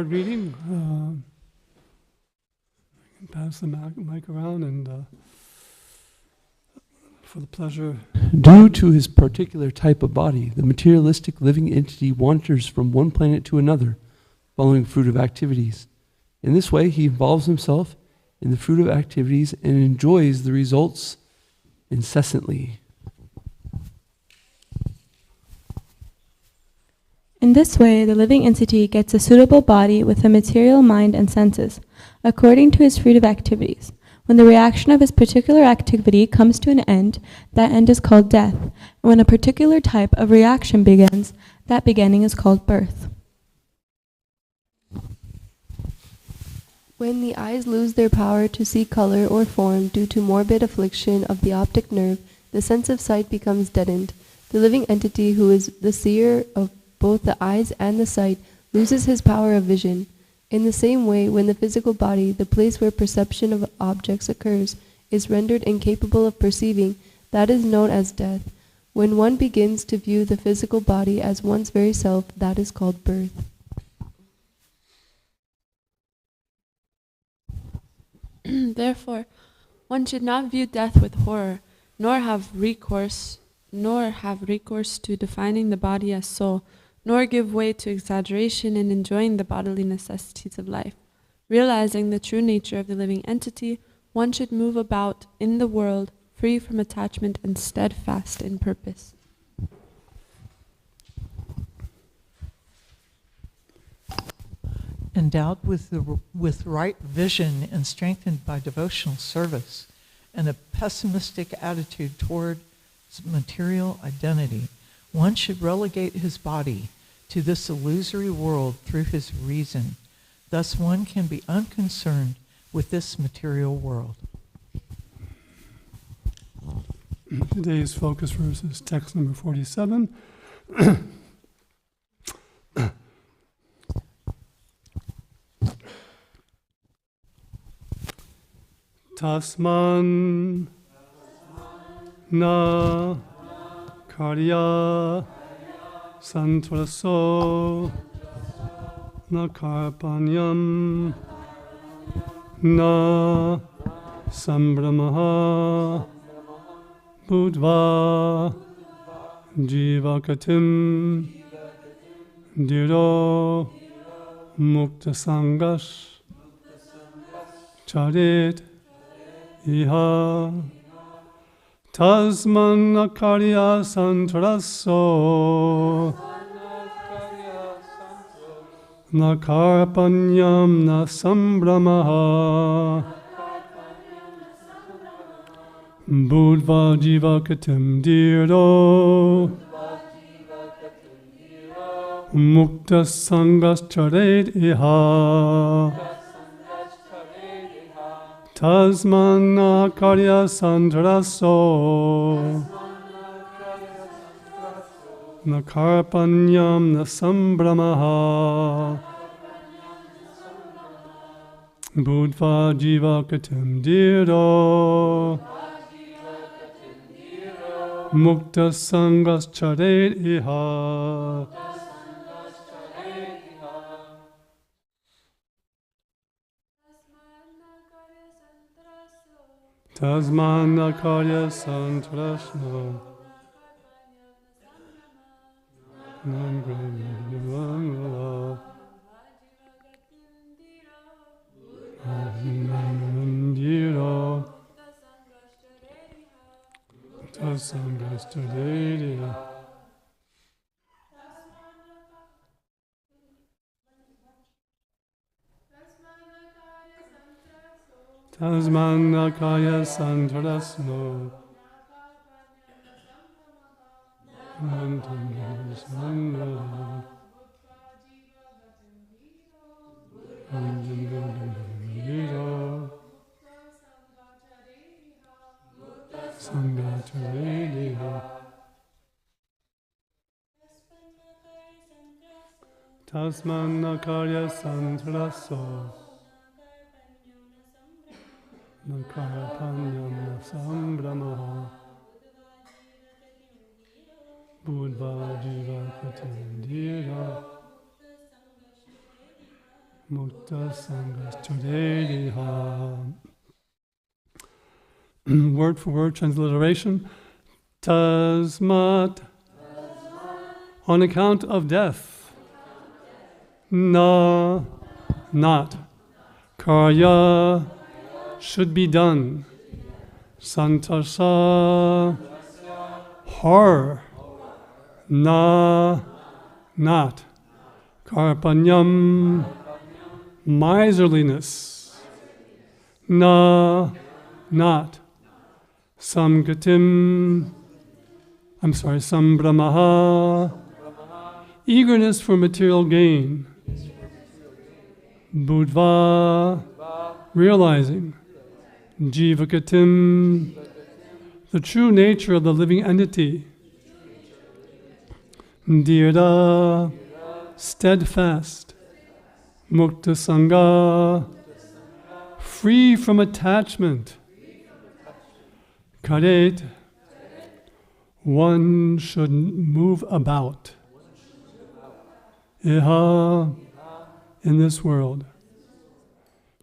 Reading. Pass the mic around and for the pleasure. Due to his particular type of body, the materialistic living entity wanders from one planet to another, following fruitive activities. In this way, he involves himself in the fruitive activities and enjoys the results incessantly. In this way, the living entity gets a suitable body with a material mind and senses, according to his fruitive activities. When the reaction of his particular activity comes to an end, that end is called death. And when a particular type of reaction begins, that beginning is called birth. When the eyes lose their power to see color or form due to morbid affliction of the optic nerve, the sense of sight becomes deadened. The living entity, who is the seer of both the eyes and the sight, loses his power of vision. In the same way, when the physical body, the place where perception of objects occurs, is rendered incapable of perceiving, that is known as death. When one begins to view the physical body as one's very self, that is called birth. Therefore, one should not view death with horror, nor have recourse to defining the body as soul, nor give way to exaggeration in enjoying the bodily necessities of life. Realizing the true nature of the living entity, one should move about in the world free from attachment and steadfast in purpose. Endowed with right vision and strengthened by devotional service and a pessimistic attitude toward material identity, one should relegate his body to this illusory world through his reason. Thus one can be unconcerned with this material world. Today's focus verse is text number 47. Tasman na karya santraso na karpanyam na sambramaha budva jivakatim diro mukta sangash charit iha tasman akarya santraso na karpanyam na sambramaha budva jivakatim diro mukta sangas charet iha tasman akarya santraso na karpanyam na sambramaha budva jivakatim diro mukta sangas charet iha tasman akarya santrasno Nandra tasman akaya santrasno tasman akarya santraso nakarapanyam sambramaha budva jiva katindira Mutta Sangastudeha. Word for word transliteration. Tasmat. On account of death. Na. Not. Karya. Should be done. Santasa. Horror. Na. Not. Karpanyam. Miserliness. Na. Not. Sambramaha. Eagerness for material gain. Budva. Realizing. Jivakatim. The true nature of the living entity. Dhira. Steadfast. Mukta Sangha. Free from attachment. Karet. One should move about. Iha. In this world.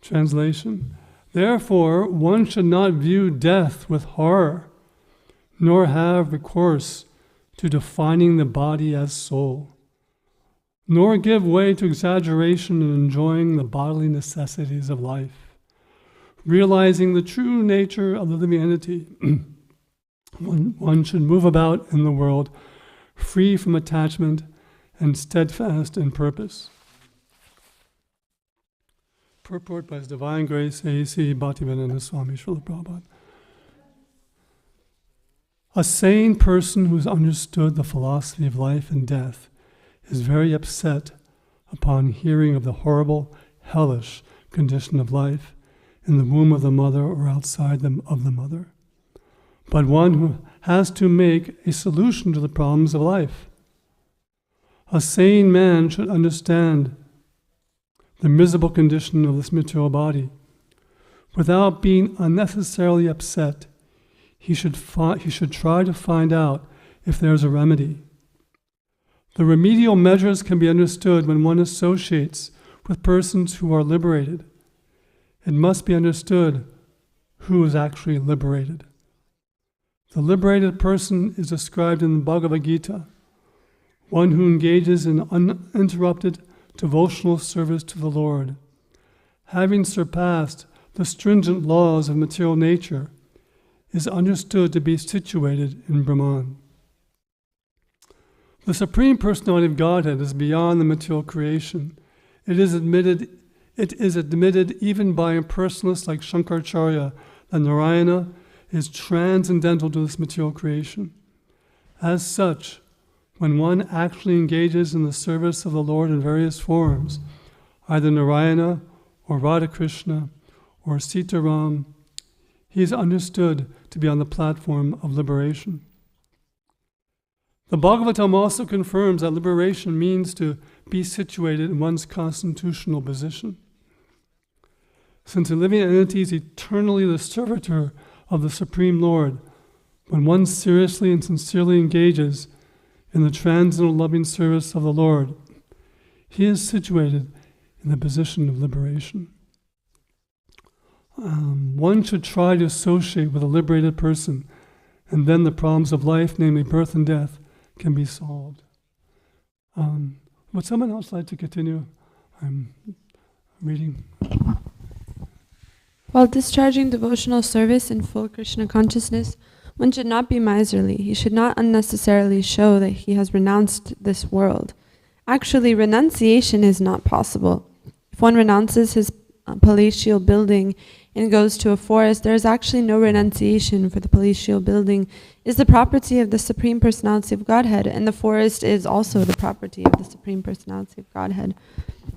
Translation. Therefore, one should not view death with horror, nor have recourse to defining the body as soul, nor give way to exaggeration in enjoying the bodily necessities of life. Realizing the true nature of the living entity, one should move about in the world free from attachment and steadfast in purpose. Purport by His Divine Grace A.C. Bhaktivedanta Swami Srila Prabhupada. A sane person who has understood the philosophy of life and death is very upset upon hearing of the horrible, hellish condition of life in the womb of the mother or outside of the mother, but one who has to make a solution to the problems of life. A sane man should understand the miserable condition of this material body. Without being unnecessarily upset, he should try to find out if there is a remedy. The remedial measures can be understood when one associates with persons who are liberated. It must be understood who is actually liberated. The liberated person is described in the Bhagavad Gita, one who engages in uninterrupted devotional service to the Lord, having surpassed the stringent laws of material nature, is understood to be situated in Brahman. The Supreme Personality of Godhead is beyond the material creation. It is admitted even by impersonalists like Shankaracharya that Narayana is transcendental to this material creation. As such, when one actually engages in the service of the Lord in various forms, either Narayana or Radhakrishna or Sitaram, he is understood to be on the platform of liberation. The Bhagavatam also confirms that liberation means to be situated in one's constitutional position. Since a living entity is eternally the servitor of the Supreme Lord, when one seriously and sincerely engages in the transcendental loving service of the Lord, he is situated in the position of liberation. One should try to associate with a liberated person, and then the problems of life, namely birth and death, can be solved. Would someone else like to continue? I'm reading. While discharging devotional service in full Krishna consciousness, one should not be miserly. He should not unnecessarily show that he has renounced this world. Actually, renunciation is not possible. If one renounces his palatial building and goes to a forest, there is actually no renunciation, for the palatial building is the property of the Supreme Personality of Godhead, and the forest is also the property of the Supreme Personality of Godhead.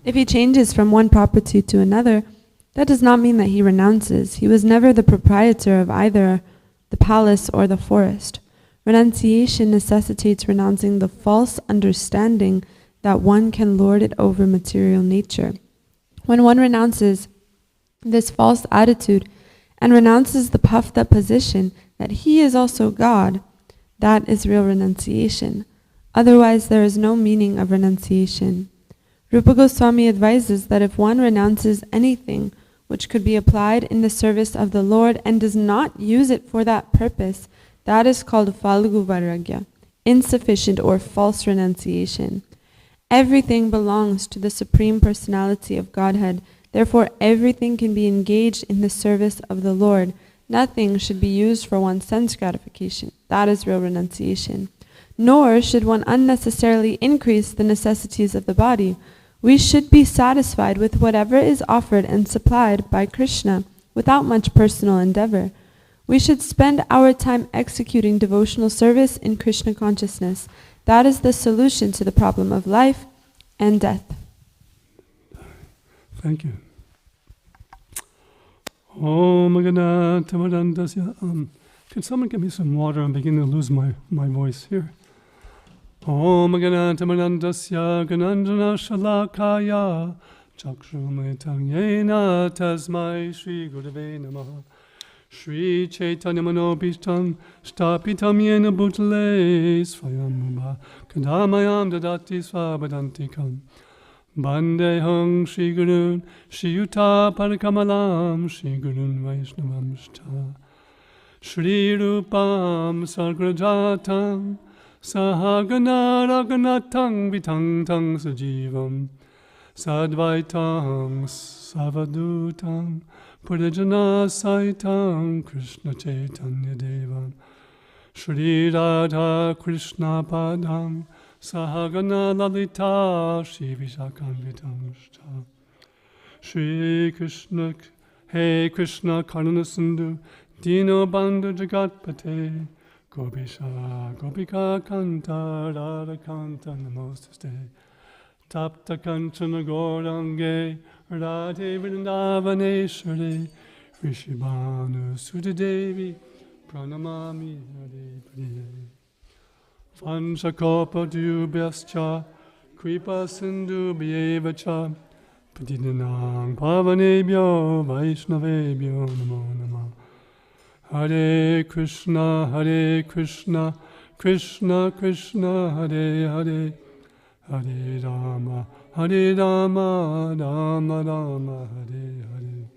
If he changes from one property to another, that does not mean that he renounces. He was never the proprietor of either the palace or the forest. Renunciation necessitates renouncing the false understanding that one can lord it over material nature. When one renounces this false attitude and renounces the puffed up position that he is also God, that is real renunciation. Otherwise, there is no meaning of renunciation. Rupa Goswami advises that if one renounces anything which could be applied in the service of the Lord and does not use it for that purpose, that is called Falgu Vairagya, insufficient or false renunciation. Everything belongs to the Supreme Personality of Godhead. Therefore, everything can be engaged in the service of the Lord. Nothing should be used for one's sense gratification. That is real renunciation. Nor should one unnecessarily increase the necessities of the body. We should be satisfied with whatever is offered and supplied by Krishna without much personal endeavor. We should spend our time executing devotional service in Krishna consciousness. That is the solution to the problem of life and death. Thank you. Om Ganata Madandasya. Can someone get me some water? I'm beginning to lose my voice here. Om Ganata Madandasya Ganandana Shalakaya Chakshrumaytang Yena Tasmai Shri Gurave Namaha Shri Chaitanya Manobishtam Stapitam Yena Bhutale Svayamubha Kadamayam Dadati Svabadantikam Bandehang Shri Gurun Shri Yuta Parakamalam Shri Gurun Vaishnavam Shta Shri Rupam Sargrajatam Sahagana Raganatang Vitang Tang Sajivam Sadvaitang Savadutam Purajana Saitang Krishna Chaitanya Devam Shri Radha Krishna Padam Sahagana Lalita Shri Vishakanvitam Shta Shri Krishna Hey Krishna Karuna Sindhu Dino Bandhu Jagatpate Gopisha Gopika Kanta Radha Kanta Namostaste Tapta Kanchana Gaurange Radhe Vrindavaneshwari Rishibhanu Sudadevi Pranamami Hare Priye Vanchakopa Dubhyascha Kripa Sindhu Bhyevacha Padidinang Pavanebhyo Vaishnavebhyo Namo Namah Hare Krishna, Krishna Krishna, Hare Hare, Hare Rama, Rama Rama, Hare Hare.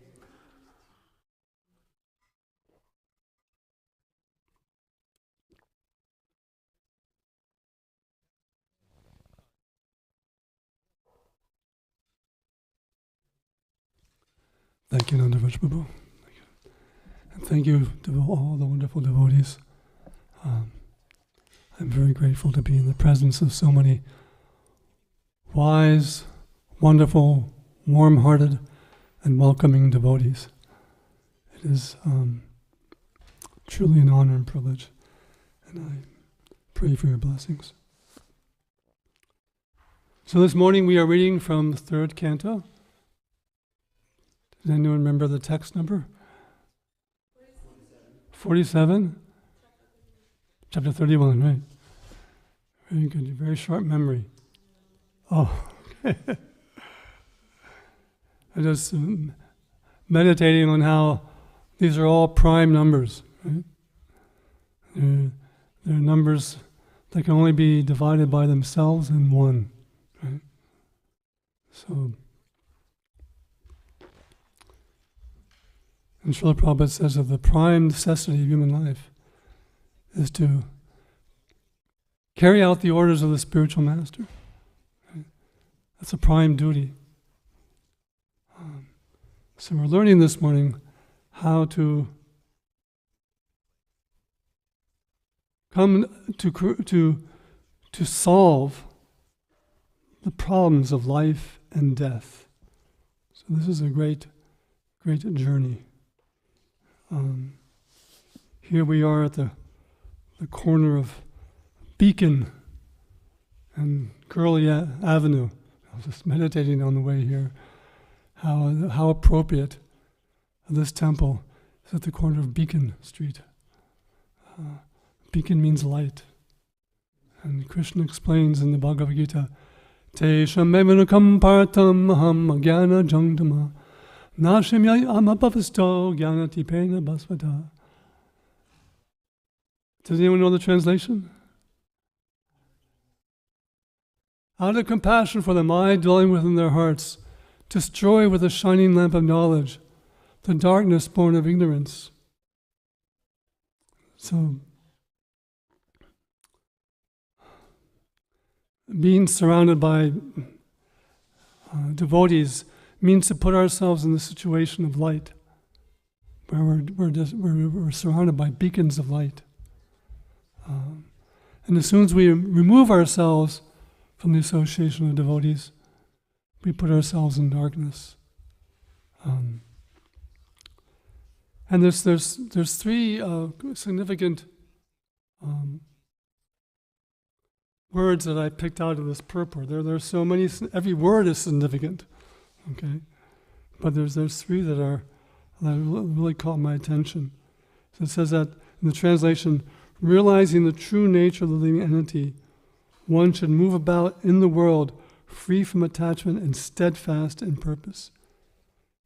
Thank you, Nanda Prabhu. And thank you to all the wonderful devotees. I'm very grateful to be in the presence of so many wise, wonderful, warm-hearted, and welcoming devotees. It is truly an honor and privilege, and I pray for your blessings. So this morning we are reading from the third canto. Does anyone remember the text number? 47? Chapter 31, right. Very good, very sharp memory. Oh, okay. I'm just meditating on how these are all prime numbers, right? They're numbers that can only be divided by themselves in one, right? So, and Srila Prabhupada says that the prime necessity of human life is to carry out the orders of the spiritual master. Right? That's a prime duty. So we're learning this morning how to come to solve the problems of life and death. So this is a great journey. Here we are at the corner of Beacon and Curly Avenue. I was just meditating on the way here. How appropriate this temple is at the corner of Beacon Street. Beacon means light. And Krishna explains in the Bhagavad Gita, Te shamevanukam partam aham agyana jangdama nashimya amabhavasto gyanati pena basvata. Does anyone know the translation? Out of compassion for them, I, dwelling within their hearts, destroy with a shining lamp of knowledge the darkness born of ignorance. So, being surrounded by devotees means to put ourselves in the situation of light, where we're surrounded by beacons of light. And as soon as we remove ourselves from the association of devotees, we put ourselves in darkness. And there's three significant words that I picked out of this purport. There's so many. Every word is significant, okay. But there's three that really caught my attention. So it says that in the translation, realizing the true nature of the living entity, one should move about in the world free from attachment and steadfast in purpose.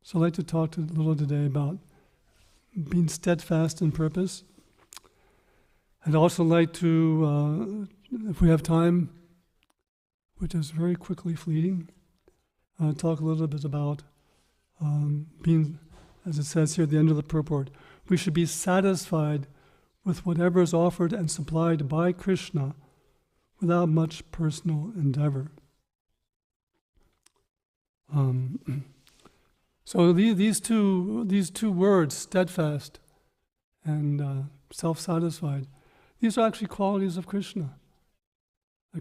So I'd like to talk a little today about being steadfast in purpose. I'd also like to, if we have time, which is very quickly fleeting, talk a little bit about being, as it says here at the end of the purport, we should be satisfied with whatever is offered and supplied by Krishna without much personal endeavor. So these two words, steadfast and self-satisfied, these are actually qualities of Krishna.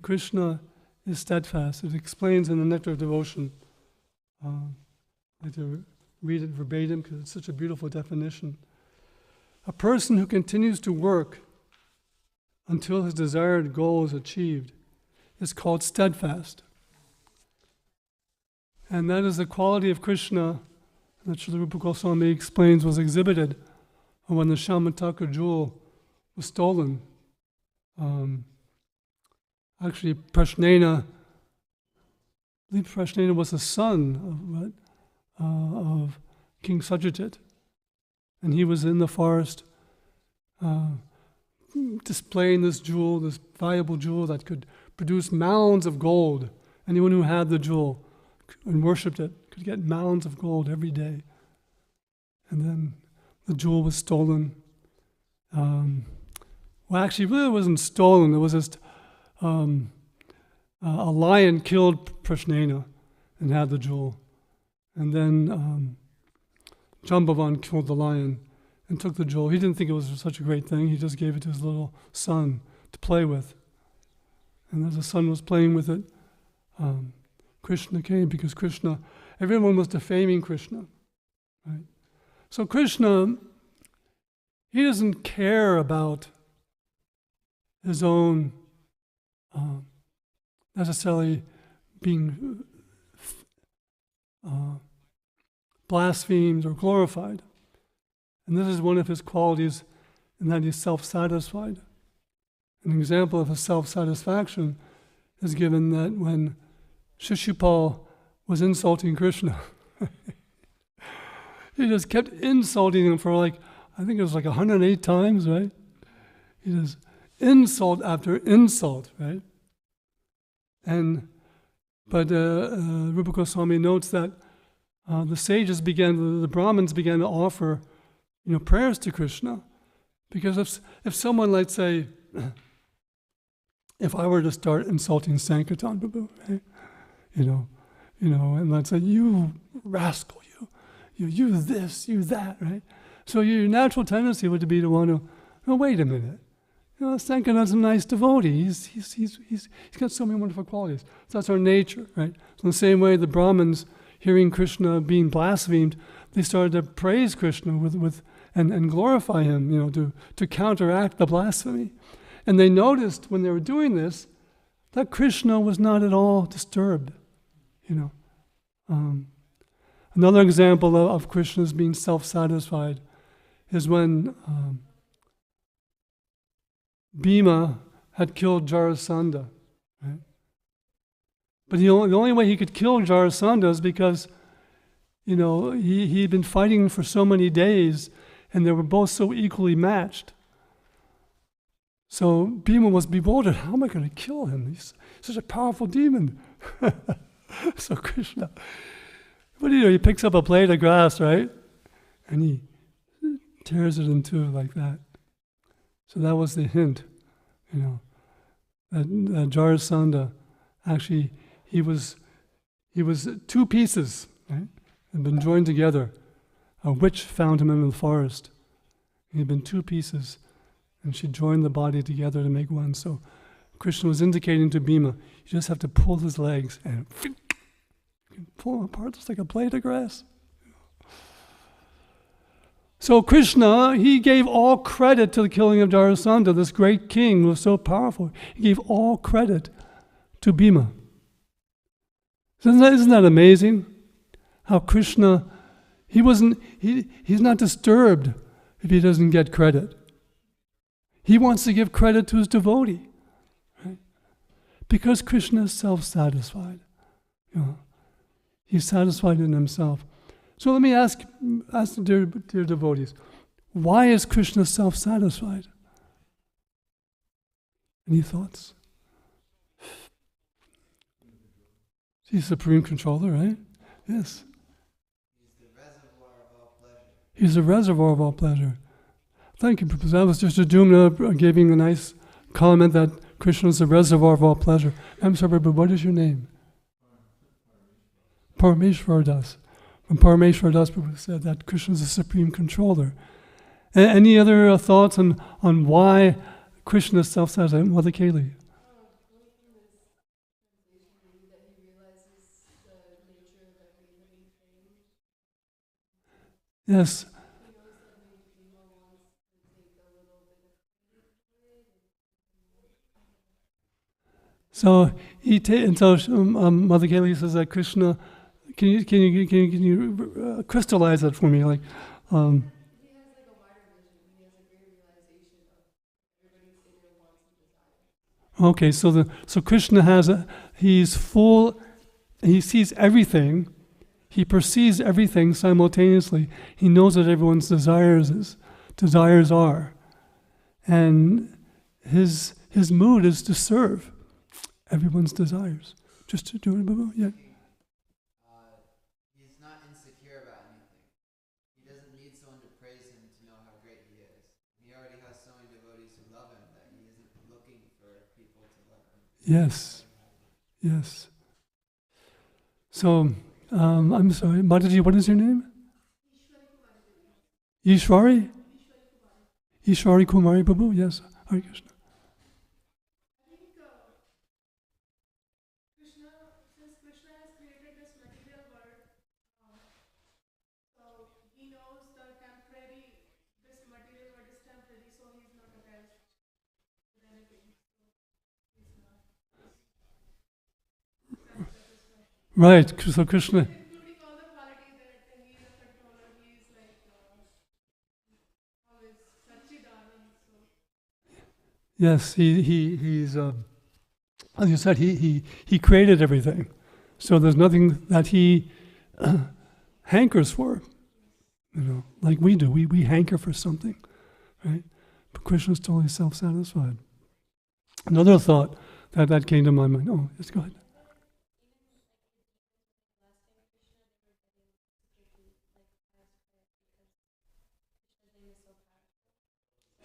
Krishna is steadfast. It explains in the Nectar of Devotion. I'd like to read it verbatim because it's such a beautiful definition. A person who continues to work until his desired goal is achieved is called steadfast. And that is the quality of Krishna that Srila Rupa Goswami explains was exhibited when the Shamataka jewel was stolen. Actually, Prashnena, I believe Prashnena was the son of King Satyajit. And he was in the forest displaying this jewel, this valuable jewel that could produce mounds of gold. Anyone who had the jewel and worshipped it could get mounds of gold every day. And then the jewel was stolen. Well, actually, really it wasn't stolen. It was just a lion killed Prashnena and had the jewel. And then Jambavan killed the lion and took the jewel. He didn't think it was such a great thing. He just gave it to his little son to play with. And as the son was playing with it, Krishna came because Krishna, everyone was defaming Krishna. Right? So Krishna, he doesn't care about his own necessarily being blasphemed or glorified. And this is one of his qualities in that he's self-satisfied. An example of his self-satisfaction is given that when Shishupal was insulting Krishna, he just kept insulting him for I think it was 108 times, right? He just insult after insult, right? But Rupa Goswami notes that the sages the Brahmins began to offer, prayers to Krishna, because if someone, let's say, if I were to start insulting Sankirtan Prabhu, right? And let's say, you rascal, you this, you that, right? So your natural tendency would be to want to, oh, wait a minute. Sankirtan's a nice devotee. He's got so many wonderful qualities. So that's our nature, right? So in the same way, the Brahmins, hearing Krishna being blasphemed, they started to praise Krishna and glorify him, to counteract the blasphemy. And they noticed when they were doing this that Krishna was not at all disturbed. Another example of Krishna's being self-satisfied is when Bhima had killed Jarasandha. Right? But the only way he could kill Jarasandha is because, he'd been fighting for so many days and they were both so equally matched. So Bhima was bewildered. How am I going to kill him? He's such a powerful demon. So Krishna, what do you do? He picks up a blade of grass, right? And he tears it in two like that. So that was the hint, that Jarasandha, actually, he was two pieces, right? Had been joined together. A witch found him in the forest. He had been two pieces, and she joined the body together to make one. So Krishna was indicating to Bhima, you just have to pull his legs and you can pull him apart just like a blade of grass. So Krishna, he gave all credit to the killing of Jarasandha, this great king who was so powerful. He gave all credit to Bhima. Isn't that amazing? How Krishna, he's not disturbed if he doesn't get credit. He wants to give credit to his devotee, right? Because Krishna is self-satisfied. He's satisfied in himself. So let me ask the dear devotees, why is Krishna self-satisfied? Any thoughts? He's supreme controller, right? Yes. He's the reservoir of all pleasure. Thank you, Prabhupada. That was just a Jumna giving a nice comment that Krishna is the reservoir of all pleasure. I'm sorry, but what is your name? Parameshwar Das. When Parameshwar Das Prabhupada said that Krishna is the supreme controller. Any other thoughts on why Krishna is self-satisfied? Mother Kaylee. Yes. So Mother Kaylee says that Krishna. Can you crystallize that for me? Okay, so Krishna he's full. He sees everything. He perceives everything simultaneously. He knows what everyone's desires are, and his mood is to serve everyone's desires. Just to do it, yeah. He's not insecure about anything. He doesn't need someone to praise him to know how great he is. He already has so many devotees who love him that he isn't looking for people to love him. Yes. So. I'm sorry, Mataji, what is your name? Ishwari? Ishwari Kumari Babu, yes. Hare Krishna. Since Krishna has created this material world, so he knows this material world is temporary, so he's not attached with anything. Right, so Krishna. Including all the qualities that he is a controller, he is like always Sachidanand. Yes, he's as you said, he created everything. So there's nothing that he hankers for, like we do. We hanker for something, right? But Krishna's totally self-satisfied. Another thought that came to my mind. Oh, yes, go ahead.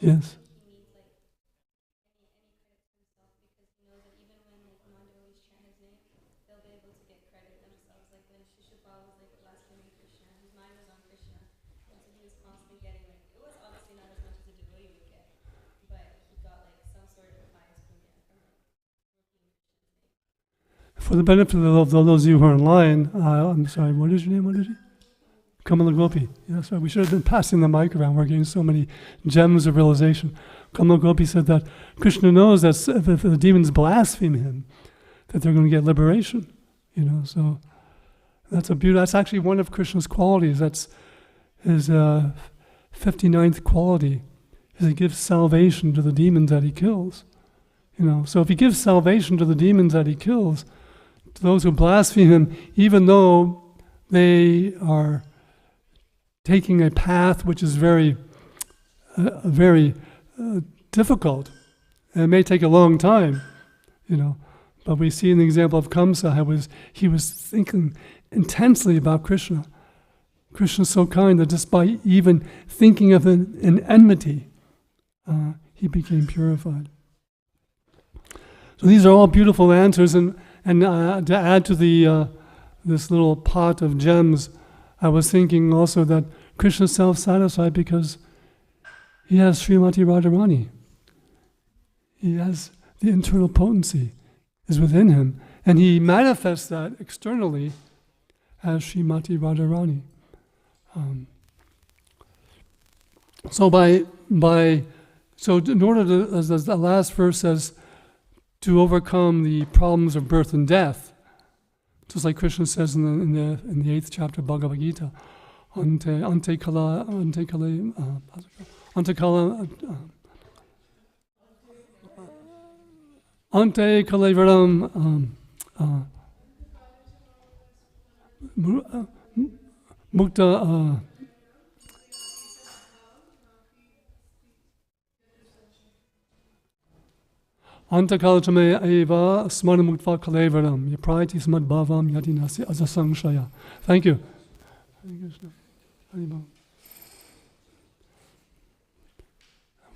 Yes. For the benefit of those of you who are online, I'm sorry, what is your name? What is it? Kamala Gopi. Yes, right. We should have been passing the mic around. We're getting so many gems of realization. Kamala Gopi said that Krishna knows that if the demons blaspheme him, that they're going to get liberation. So that's actually one of Krishna's qualities. That's his 59th quality, is he gives salvation to the demons that he kills. So if he gives salvation to the demons that he kills, to those who blaspheme him, even though they are taking a path which is very difficult, And it may take a long time, but we see in the example of Kamsa how he was thinking intensely about Krishna. Krishna is so kind that just by even thinking of an enmity, he became purified. So these are all beautiful answers, and to add to the this little pot of gems, I was thinking also that Krishna is self-satisfied because he has Srimati Radharani. He has the internal potency is within him, and he manifests that externally as Srimati Radharani. So in order to, as the last verse says, to overcome the problems of birth and death, just like Krishna says in the 8th chapter of Bhagavad Gita, ante kala kalevaram mukta Antakalachame eva smaramukva kalevaram yaprati smadbhavam yatinasi asasamshaya. Thank you.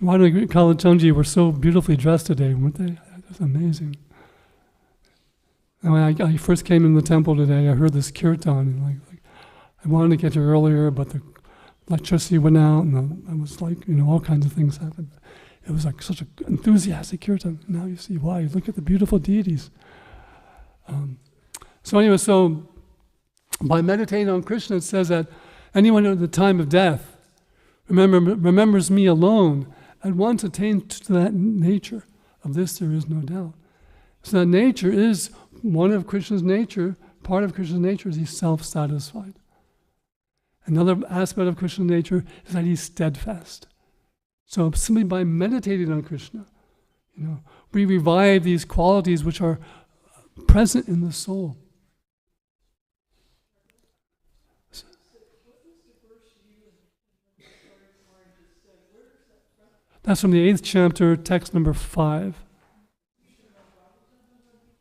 Radha and Kalachandji were so beautifully dressed today, weren't they? It was amazing. And when I first came in the temple today, I heard this kirtan, and like I wanted to get here earlier, but the electricity went out, and I was like, all kinds of things happened. It was like such an enthusiastic kirtan. Now you see why. Look at the beautiful deities. So by meditating on Krishna, it says that anyone at the time of death remembers me alone at once attains to that nature. Of this there is no doubt. So that nature is one of Krishna's nature. Part of Krishna's nature is he's self-satisfied. Another aspect of Krishna's nature is that he's steadfast. So simply by meditating on Krishna, we revive these qualities which are present in the soul. That's from the 8th chapter, text number 5.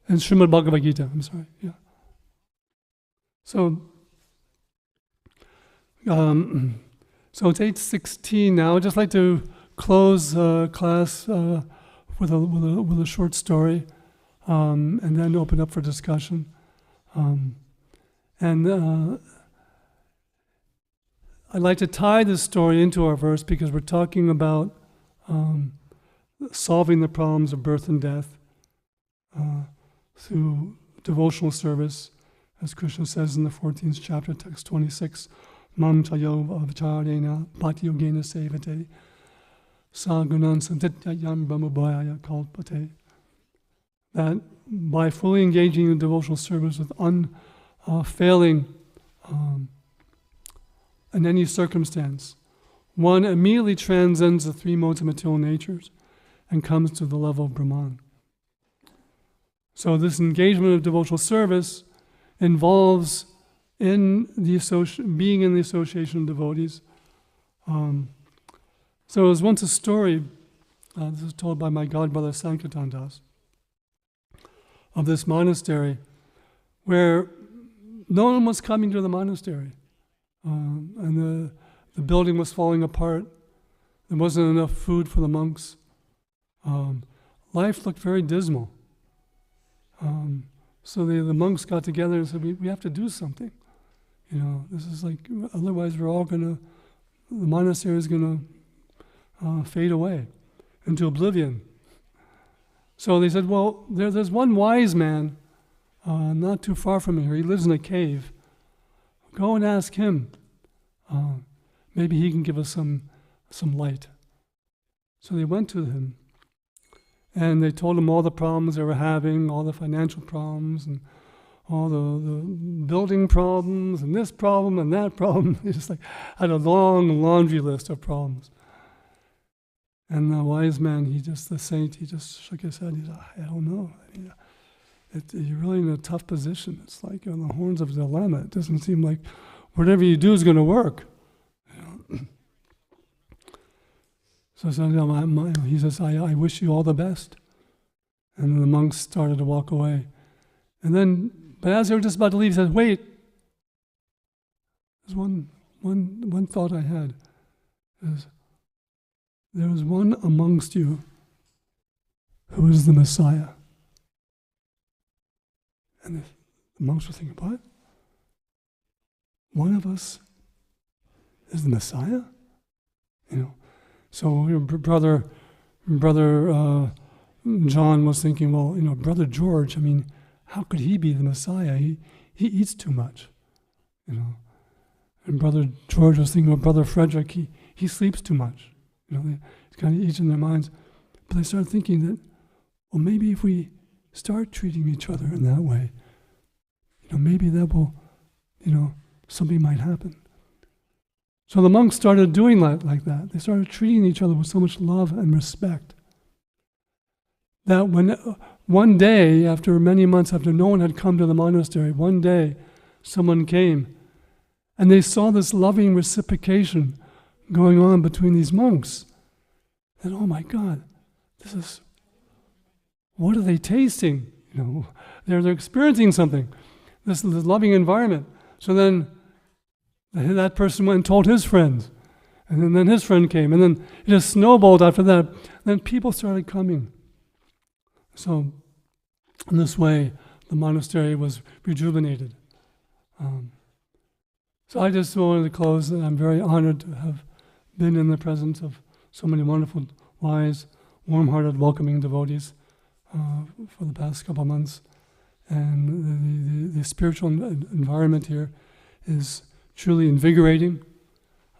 And Srimad Bhagavad Gita, I'm sorry, yeah. So it's 8:16 now. I'd just like to close class with a short story, and then open up for discussion. I'd like to tie this story into our verse because we're talking about solving the problems of birth and death through devotional service, as Krishna says in the 14th chapter, text 26. Mam chayo avacharena patiyogena sevate sagunan santityam brahmabhaya kalpate. That by fully engaging in devotional service with unfailing in any circumstance, one immediately transcends the 3 modes of material natures and comes to the level of Brahman. So this engagement of devotional service involves being in the association of devotees. So there was once a story, this was told by my godbrother Sankirtan Das, of this monastery where no one was coming to the monastery. And the building was falling apart. There wasn't enough food for the monks. Life looked very dismal. So the monks got together and said, we have to do something. This is like, otherwise the monastery is going to fade away into oblivion. So they said, well, there's one wise man not too far from here. He lives in a cave. Go and ask him. Maybe he can give us some light. So they went to him, and they told him all the problems they were having, all the financial problems, and all the building problems, and this problem and that problem. They just had a long laundry list of problems. And the wise man, the saint, he just shook his head. He said, I don't know. You're really in a tough position. It's like on the horns of a dilemma. It doesn't seem like whatever you do is going to work. So he says, I wish you all the best. And then the monks started to walk away. And then, but as they were just about to leave, he said, wait, there's one thought I had. Is there is one amongst you who is the Messiah. And the monks were thinking, what? One of us is the Messiah? You know. So your brother John was thinking, well, you know, Brother George, I mean, how could he be the Messiah? He eats too much, you know. And Brother George was thinking, well, Brother Frederick, he sleeps too much. You know, it's kind of each in their minds. But they started thinking that, well, maybe if we start treating each other in that way, you know, maybe that will, you know, something might happen. So the monks started doing like that. They started treating each other with so much love and respect that when one day, after many months, after no one had come to the monastery, one day someone came and they saw this loving reciprocation going on between these monks. And oh my God, what are they tasting? You know, they're experiencing something, this loving environment. So then that person went and told his friends, and then his friend came, and then it just snowballed after that. Then people started coming. So in this way, the monastery was rejuvenated. So I just wanted to close, and I'm very honored to have been in the presence of so many wonderful, wise, warm-hearted, welcoming devotees for the past couple of months. And the spiritual environment here is truly invigorating.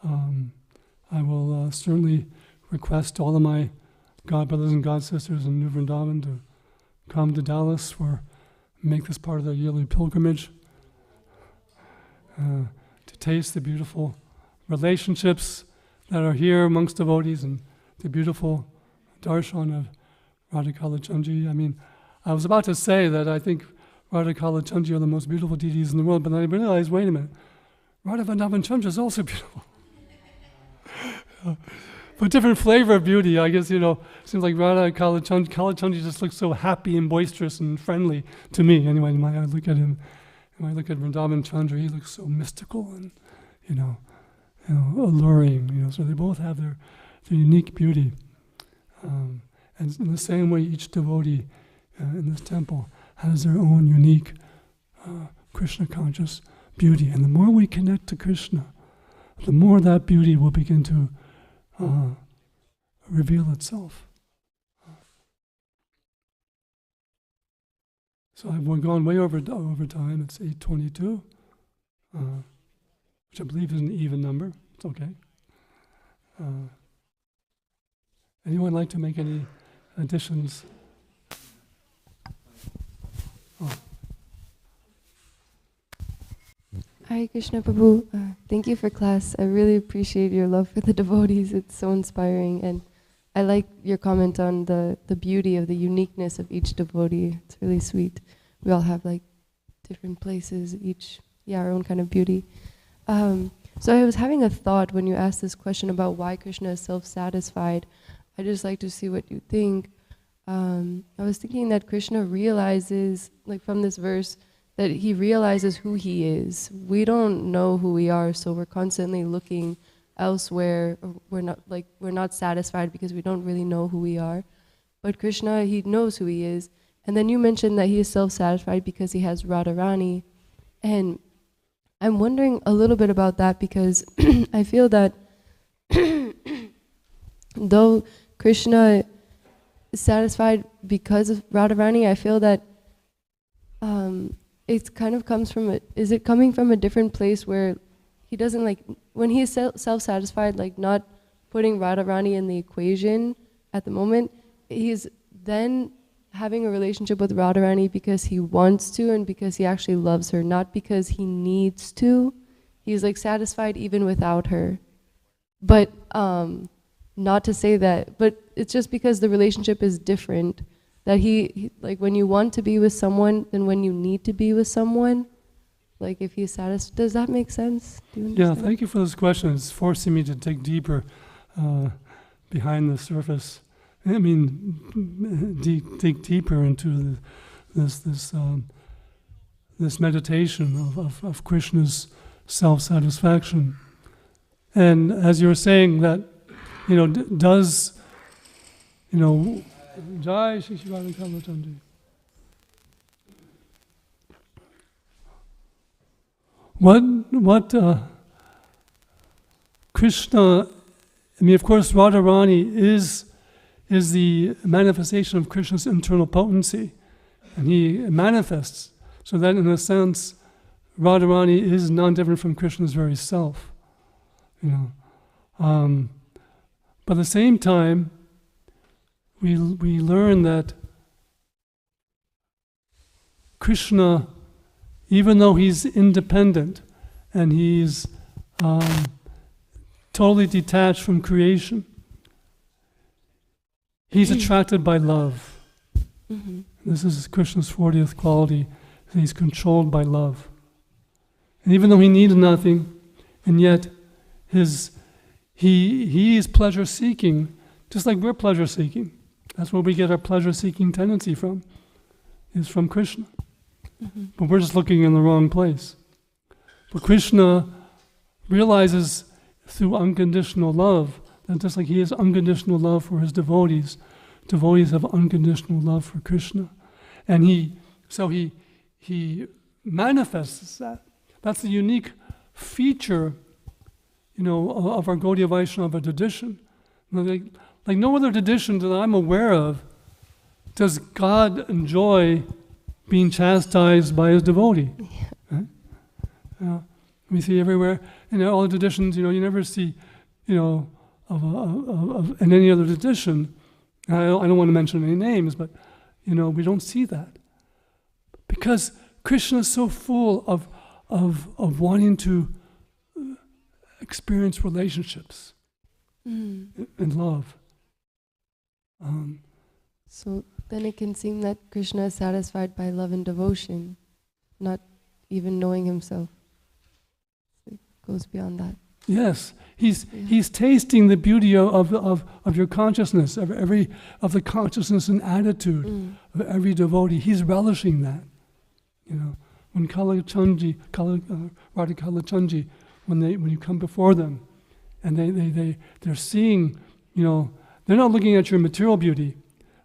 I will certainly request all of my God brothers and God sisters in New Vrindavan to come to Dallas make this part of their yearly pilgrimage, to taste the beautiful relationships that are here amongst devotees and the beautiful darshan of Radhikala Chanji. I mean, I was about to say that I think Radhikala Chanji are the most beautiful deities in the world, but I realized, wait a minute, Radha Vrindavan Chandra is also beautiful. But different flavor of beauty, I guess, you know, seems like Radha Kala Chanji just looks so happy and boisterous and friendly to me. Anyway, when I look at him, when I look at Vrindavan Chandra, he looks so mystical and, you know, alluring, you know, so they both have their unique beauty. And in the same way, each devotee in this temple has their own unique Krishna conscious beauty. And the more we connect to Krishna, the more that beauty will begin to reveal itself. So I've gone way over time. It's 8:22, which I believe is an even number. It's okay. Anyone like to make any additions? Oh. Hare Krishna Prabhu, thank you for class. I really appreciate your love for the devotees. It's so inspiring, and I like your comment on the beauty of the uniqueness of each devotee. It's really sweet. We all have like different places, our own kind of beauty. So I was having a thought when you asked this question about why Krishna is self-satisfied. I'd just like to see what you think. I was thinking that Krishna realizes, like from this verse, that he realizes who he is. We don't know who we are, so we're constantly looking elsewhere. We're not satisfied because we don't really know who we are. But Krishna, he knows who he is. And then you mentioned that he is self-satisfied because he has Radharani. And I'm wondering a little bit about that because I feel that though Krishna is satisfied because of Radharani, I feel that it kind of comes from is it coming from a different place where he doesn't like, when he's self-satisfied, like not putting Radharani in the equation at the moment, he's then having a relationship with Radharani because he wants to and because he actually loves her, not because he needs to. He's like satisfied even without her. But not to say that, but it's just because the relationship is different. That he like when you want to be with someone than when you need to be with someone, like if he's satisfied. Does that make sense? Do you understand? Yeah, thank you for this question. It's forcing me to dig deeper behind the surface. I mean, dig deeper into this meditation of Krishna's self-satisfaction. And as you were saying that, does, Jai Shri Shri Radha Kalachandji. What Krishna, of course, Radharani is the manifestation of Krishna's internal potency, and he manifests, so that in a sense, Radharani is non-different from Krishna's very self, But at the same time, we learn that Krishna, even though he's independent and he's totally detached from creation, he's attracted by love. Mm-hmm. This is Krishna's 40th quality. He's controlled by love. And even though he needs nothing, and yet he is pleasure-seeking, just like we're pleasure-seeking. That's where we get our pleasure-seeking tendency from, is from Krishna. Mm-hmm. But we're just looking in the wrong place. But Krishna realizes through unconditional love that just like he has unconditional love for his devotees, devotees have unconditional love for Krishna. And he manifests that. That's the unique feature, of our Gaudiya Vaishnava tradition. Like no other tradition that I'm aware of does God enjoy being chastised by his devotee. Yeah. Right? We see everywhere, all the traditions, you never see, in any other tradition, I don't want to mention any names, but, we don't see that. Because Krishna is so full of wanting to experience relationships and love. So then it can seem that Krishna is satisfied by love and devotion, not even knowing himself. It goes beyond that. Yes, he's tasting the beauty of your consciousness, of the consciousness and attitude of every devotee. He's relishing that. When Radha Kalachandji, when you come before them, and they're seeing, they're not looking at your material beauty.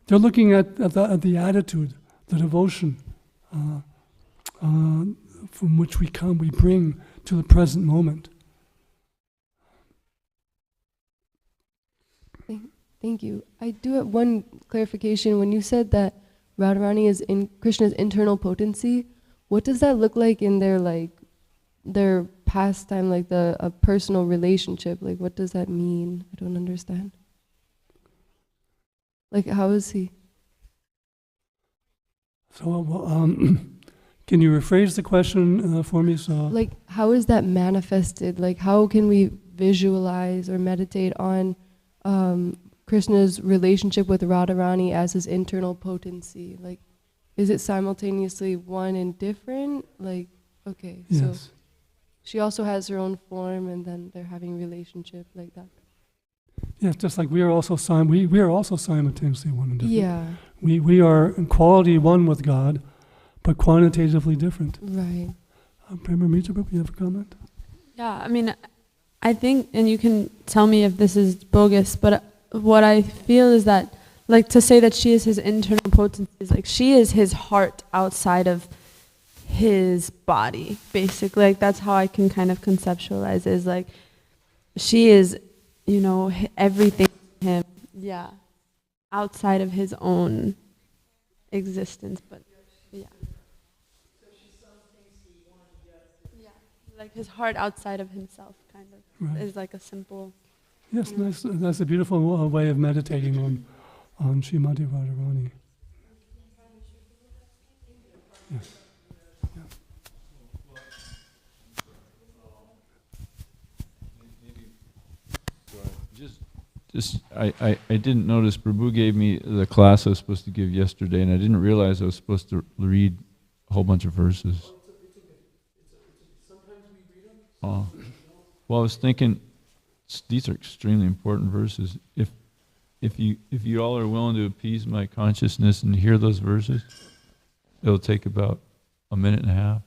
They're looking at the attitude, the devotion from which we bring to the present moment. Thank you. I do have one clarification. When you said that Radharani is in Krishna's internal potency, what does that look like in their pastime, like a personal relationship? Like, what does that mean? I don't understand. Like, how is he? So, can you rephrase the question for me? So, like, how is that manifested? Like, how can we visualize or meditate on Krishna's relationship with Radharani as his internal potency? Like, is it simultaneously one and different? Like, okay, yes. So she also has her own form, and then they're having a relationship like that. Yes, just like we are also simultaneously one and different. Yeah. We are in quality one with God, but quantitatively different. Right. Prema Mitra, you have a comment? Yeah, I think, and you can tell me if this is bogus, but what I feel is that, like, to say that she is his internal potency is like she is his heart outside of his body, basically. Like, that's how I can kind of conceptualize it, is like she is, everything in him, yeah, outside of his own existence, but yeah. Yeah, like his heart outside of himself, kind of, Right. is like a simple. Yes, that's a beautiful way of meditating on Srimati Radharani. Yes. Yeah. I didn't notice Prabhu gave me the class I was supposed to give yesterday, and I didn't realize I was supposed to read a whole bunch of verses. Oh. Well, I was thinking these are extremely important verses. If if you all are willing to appease my consciousness and hear those verses, it'll take about a minute and a half,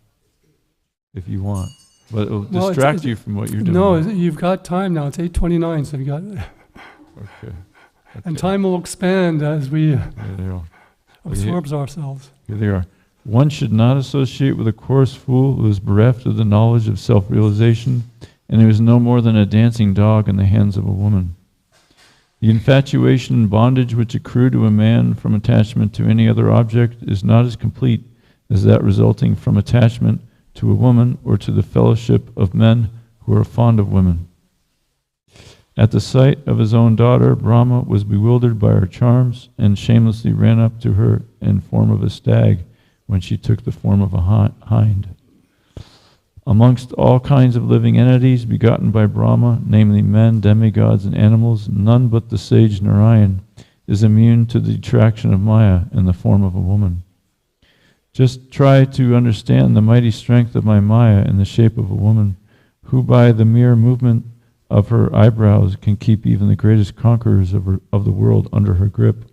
if you want. But it'll distract you from what you're doing. No, you've got time now. It's 8:29, so you got. Okay. And time will expand as we They are. absorbs ourselves. Here they are. One should not associate with a coarse fool who is bereft of the knowledge of self-realization, and who is no more than a dancing dog in the hands of a woman. The infatuation and bondage which accrue to a man from attachment to any other object is not as complete as that resulting from attachment to a woman or to the fellowship of men who are fond of women. At the sight of his own daughter, Brahma was bewildered by her charms and shamelessly ran up to her in form of a stag when she took the form of a hind. Amongst all kinds of living entities begotten by Brahma, namely men, demigods, and animals, none but the sage Narayan is immune to the attraction of Maya in the form of a woman. Just try to understand the mighty strength of my Maya in the shape of a woman, who by the mere movement of her eyebrows can keep even the greatest conquerors of the world under her grip.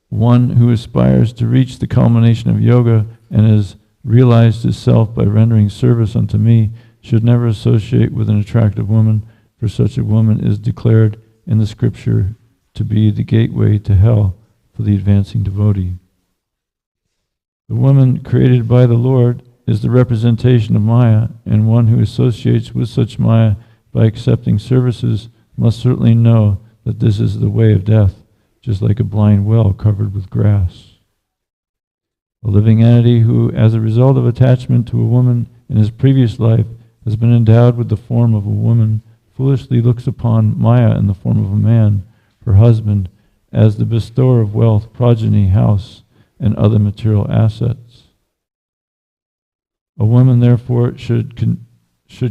One who aspires to reach the culmination of yoga and has realized his self by rendering service unto me should never associate with an attractive woman, for such a woman is declared in the scripture to be the gateway to hell for the advancing devotee. The woman created by the Lord is the representation of Maya, and one who associates with such Maya by accepting services must certainly know that this is the way of death, just like a blind well covered with grass. A living entity who, as a result of attachment to a woman in his previous life, has been endowed with the form of a woman, foolishly looks upon Maya in the form of a man, her husband, as the bestower of wealth, progeny, house, and other material assets. A woman, therefore, should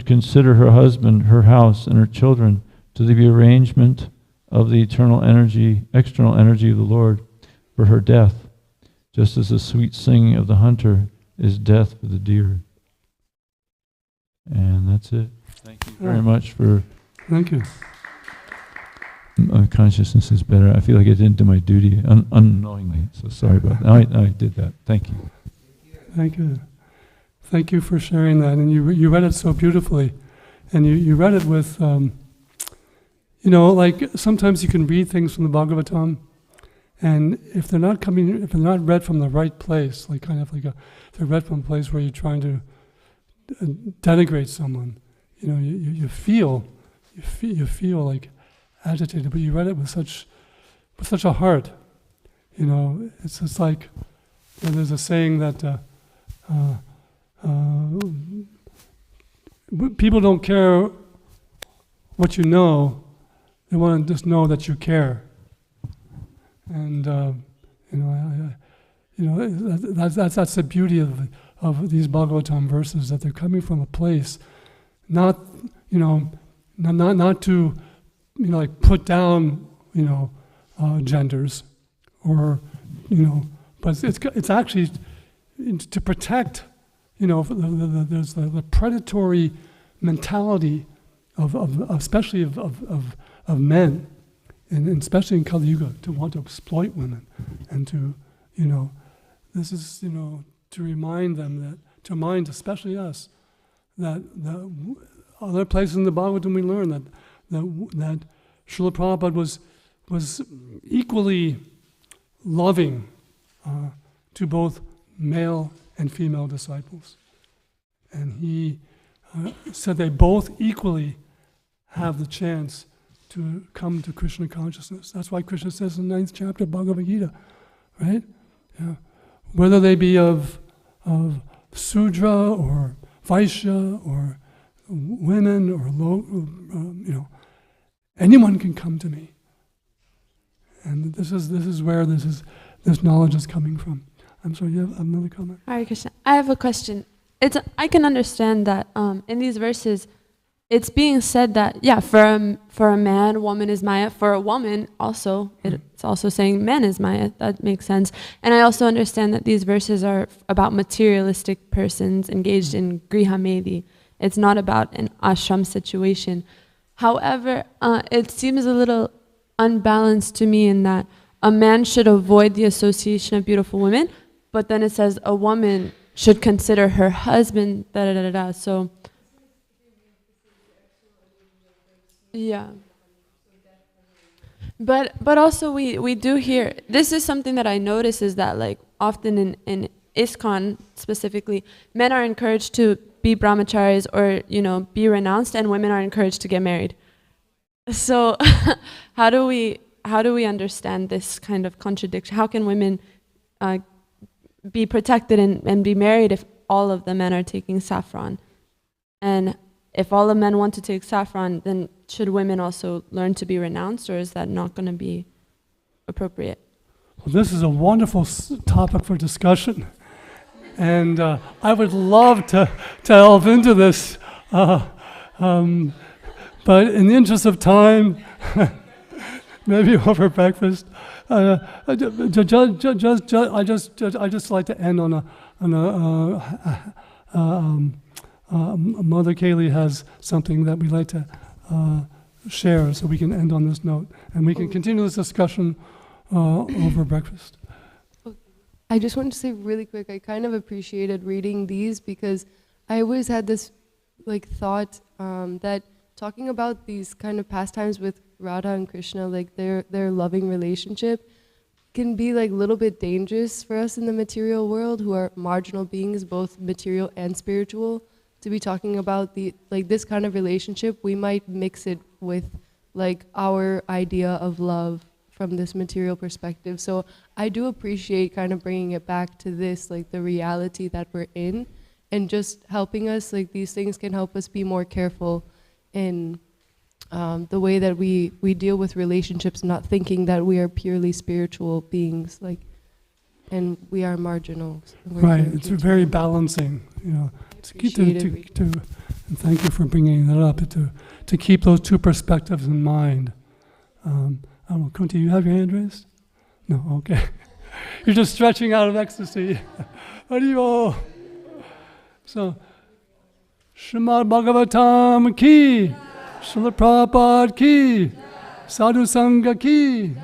consider her husband, her house, and her children to be the arrangement of the eternal energy, external energy of the Lord for her death, just as the sweet singing of the hunter is death for the deer. And that's it. Thank you very much for... Thank you. My consciousness is better. I feel like I didn't do my duty unknowingly, so sorry about that. I did that. Thank you. Thank you. Thank you for sharing that. And you read it so beautifully. And you read it with, like sometimes you can read things from the Bhagavatam, and if they're not read from the right place, like kind of like if they're read from a place where you're trying to denigrate someone, you feel like agitated, but you read it with such a heart. It's just like there's a saying that people don't care what you know; they want to just know that you care. And that's the beauty of these Bhagavatam verses, that they're coming from a place, not to like put down genders, or but it's actually to protect. There's the predatory mentality of especially of men, and especially in Kali Yuga, to want to exploit women, and to this is to remind them to remind especially us that other places in the Bhagavatam we learn that Srila Prabhupada was equally loving to both male and female disciples. And he said they both equally have the chance to come to Krishna consciousness. That's why Krishna says in the 9th chapter of Bhagavad Gita, right? Whether they be of Sudra or Vaishya or women or anyone can come to me. And this is where this knowledge is coming from. I'm sorry, you have another comment? Hare Krishna. I have a question. I can understand that in these verses, it's being said that, for a man, woman is Maya. For a woman, also, it's also saying man is Maya. That makes sense. And I also understand that these verses are about materialistic persons engaged in Griha Medi. It's not about an ashram situation. However, it seems a little unbalanced to me in that a man should avoid the association of beautiful women, but then it says a woman should consider her husband, da da da da da. So, yeah. But also we do hear, this is something that I notice is that like often in ISKCON specifically, men are encouraged to be brahmacharis or, you know, be renounced, and women are encouraged to get married. So how do we understand this kind of contradiction? How can women be protected and be married if all of the men are taking saffron? And if all the men want to take saffron, then should women also learn to be renounced, or is that not going to be appropriate? Well, this is a wonderful topic for discussion. And I would love to delve into this. But in the interest of time, maybe over breakfast, I just like to end on Mother Kaylee has something that we'd like to share, so we can end on this note, and we can continue this discussion over breakfast. I just wanted to say really quick, I kind of appreciated reading these because I always had this like thought that talking about these kind of pastimes with Radha and Krishna, like their loving relationship, can be like a little bit dangerous for us in the material world who are marginal beings, both material and spiritual. To be talking about this kind of relationship, we might mix it with like our idea of love from this material perspective. So I do appreciate kind of bringing it back to this, like the reality that we're in, and just helping us, like these things can help us be more careful in the way that we deal with relationships, not thinking that we are purely spiritual beings, like, and we are marginal. Right, it's very balancing, you know. And thank you for bringing that up, to keep those two perspectives in mind. I don't know, Kunti, you have your hand raised? No, okay. You're just stretching out of ecstasy. Haribo. So, Srimad Bhagavatam ki, Srila Prabhupada ki, Sadhu Sangha ki.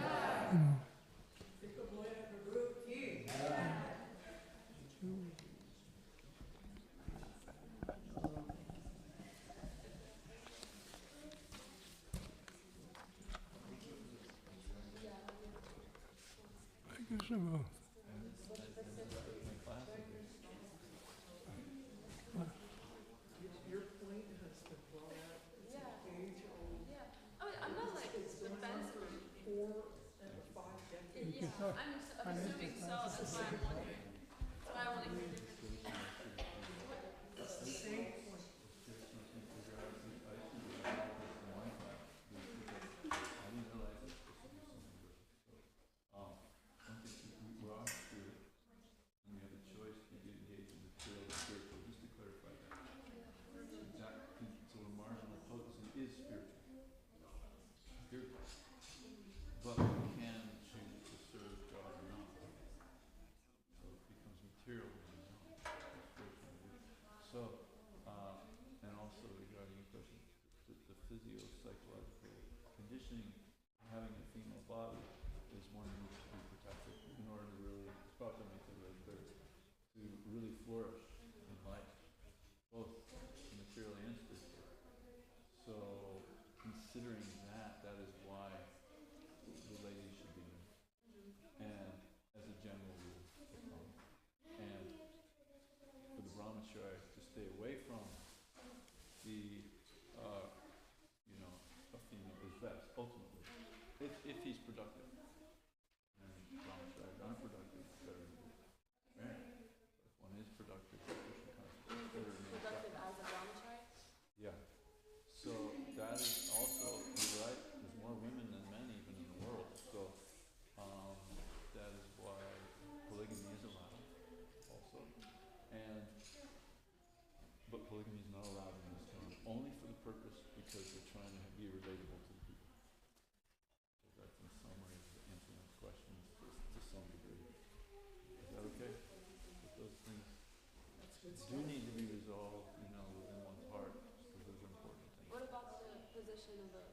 Do need to be resolved, you know, within one's heart, because those are important things. What about the position of a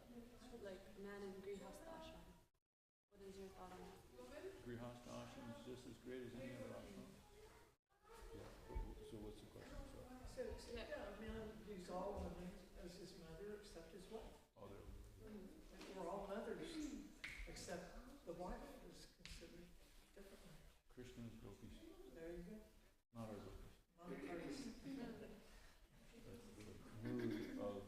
like man in Grihastha ashram. What is your thought on that? Grihastha ashram is just as great as any other ashram. Yeah. So what's the question? So yeah, a man views all women as his mother except his wife. Oh, there. Or all mothers except the wife is considered differently. Krishna is gopis, There you go. not our gopis. Not others. That's the mood of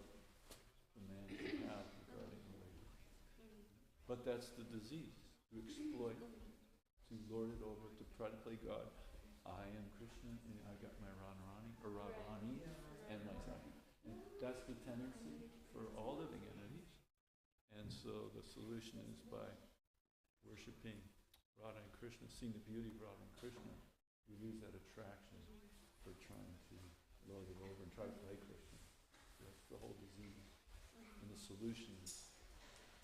the man should have regarding the lady. But that's the disease, to exploit, to lord it over, to try to play God. I am Krishna, and I got my Radharani, or Radharani, and myself. And that's the tendency for all living entities. And so the solution is by worshipping Radha and Krishna, seeing the beauty of Radha and Krishna. We lose that attraction for trying to lord it over and try to play Krishna. That's the whole disease. And the solution is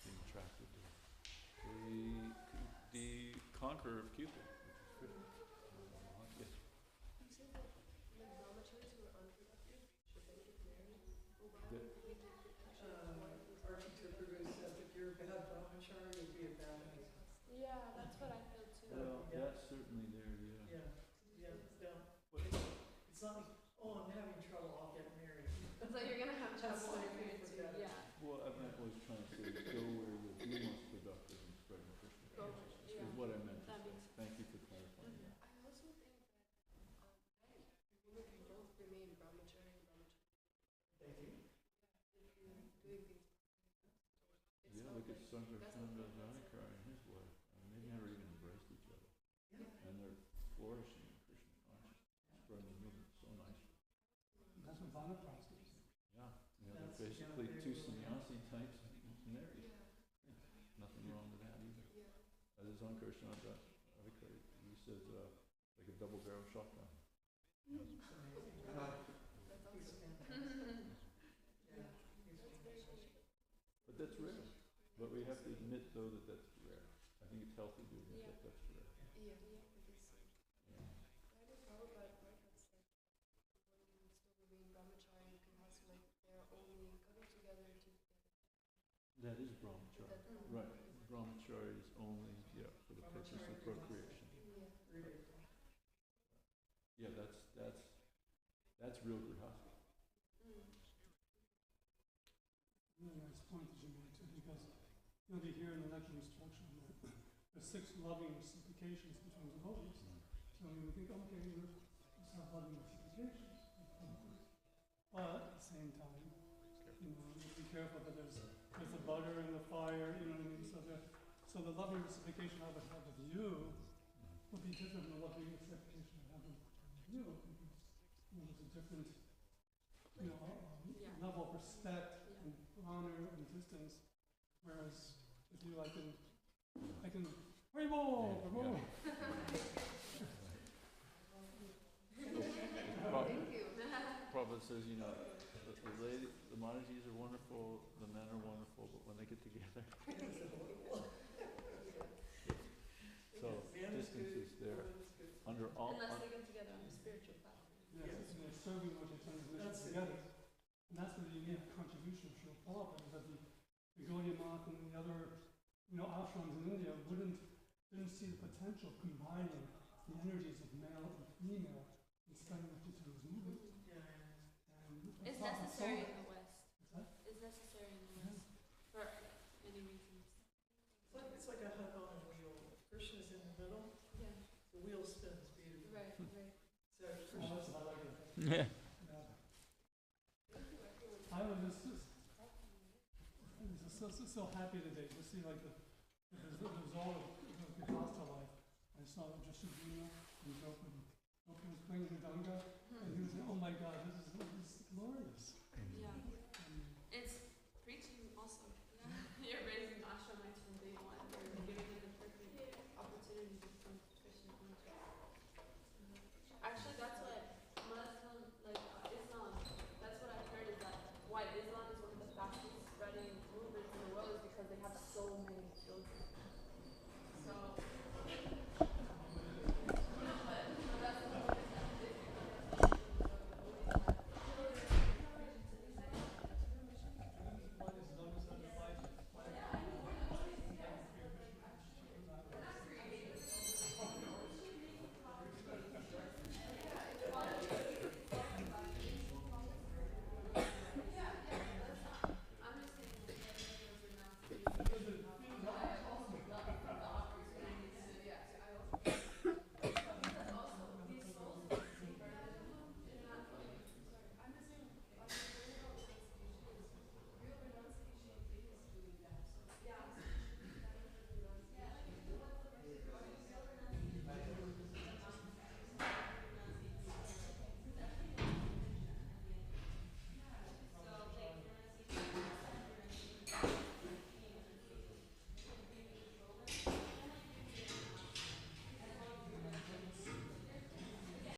being attracted to the conqueror of Cupid, which is Krishna. Yes. You said that like brahmacharis who are unproductive, should they get married? Architecture said that you're a bad brahmachari, you'd be a bad husband. Yeah, that's what I feel too. Well, Yeah. that's certainly there, yeah. It's not like, oh, I'm having trouble, I'll get married. It's like you're gonna have That's trouble like with it for too. that. Yeah. Well, I was trying to say, go where you'll be most productive in spreading Krishna Go, consciousness, yeah. is what I meant to That say. makes sense. Thank you for clarifying that. I also think that women can both remain brahmachari and brahmachari. They do. If you're doing things. It's Yeah, not look at like- Sankarshan Radharani and his wife. I mean, they never even embraced each other. Yeah. And they're flourishing in Krishna consciousness, spreading the movement so nicely. That's what Vanaprastha is. Yeah, they're That's- basically yeah, two very good. sannyasi types married. Yeah, Nothing wrong with that either. yeah. As Sankarshan Radharani, he says, like a double barrel shotgun. That's awesome. He's fantastic. Yeah, he's fantastic. But that's rare. But we have to admit, though, that that's rare. I think it's healthy to admit Yeah. that that's rare. Yeah, it is. Yeah. I know Prabhupada might have said one can still remain brahmachari because like they're only coming together to That is brahmachari. that Right. Brahmachari is only, for the purpose of procreation. Yeah. Yeah, that's real grihastha. Really nice point that you made too, because they hear in the lecture instruction that there's 6 loving reciprocations between devotees. So we think, okay, let's have loving reciprocations. But at the same time, be careful that there's the butter and the fire, you know what I mean? So the loving reciprocation I would have with you would be different than the loving reciprocation I have with you. Because, there's a different, Yeah. level of respect Yeah. and honor and distance. Whereas with you, I can, Haribol! Haribol! Thank you. Prabhupada says, the Maharajas are wonderful, the men are wonderful, but when they get together. So distance is there. Under all. Unless they get together on a spiritual path. Yes, and they're serving what they turn mission together. And that's where the unique contribution of Srila Prabhupada is that the Gaudiya Math and the other, ashrams in India didn't see the potential of combining the energies of male and female in spreading the Chaitanya movement. And It's not necessary so- in the West. What's that? It's necessary in the West for many reasons. It's like a hug on a wheel. Krishna's in the middle, Yeah. the wheel spins beautifully. Right. So Oh, Krishna, that's what I like it. Yeah. Yeah. I was just so happy today to see like the result of the Costa life. I saw just Shubhina and Joker was playing the Ganga, and he was saying, "Oh my God, this is glorious." Yeah. And It's preaching also. You're raising ashramites from day one. You're giving them the perfect opportunity to become Christian conscious. Actually, that's what Muslim, Islam, that's what I've heard is that why Islam is one of the fastest spreading movements in the world is because they have so many children.